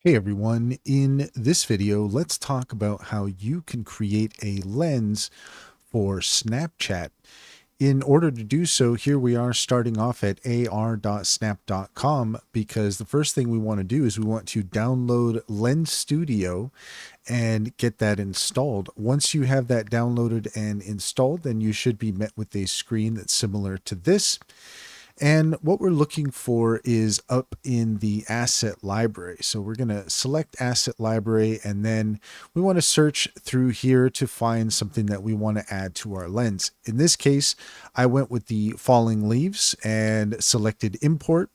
Hey everyone, in this video, let's talk about how you can create a lens for Snapchat. In order to do so, here we are starting off at ar.snap.com because the first thing we want to do is we want to download Lens Studio and get that installed. Once you have that downloaded and installed, then you should be met with a screen that's similar to this. And what we're looking for is up in the asset library. So we're going to select asset library, and then we want to search through here to find something that we want to add to our lens. In this case, I went with the falling leaves and selected import.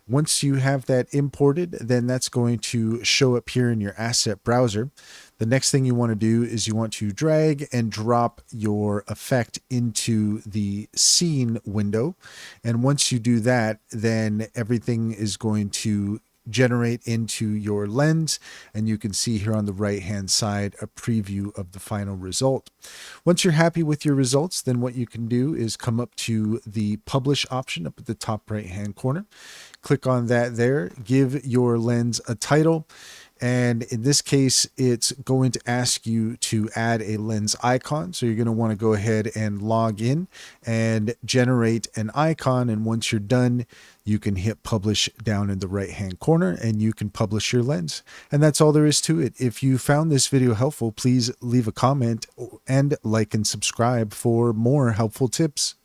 Once you have that imported, then that's going to show up here in your asset browser. The next thing you want to do is you want to drag and drop your effect into the scene window. And once you do that, then everything is going to generate into your lens, and you can see here on the right hand side a preview of the final result. Once you're happy with your results, then what you can do is come up to the publish option up at the top right hand corner, click on that there, give your lens a title, and in this case, it's going to ask you to add a lens icon. So you're going to want to go ahead and log in and generate an icon. And once you're done, you can hit publish down in the right hand corner and you can publish your lens. And that's all there is to it. If you found this video helpful, please leave a comment and like and subscribe for more helpful tips.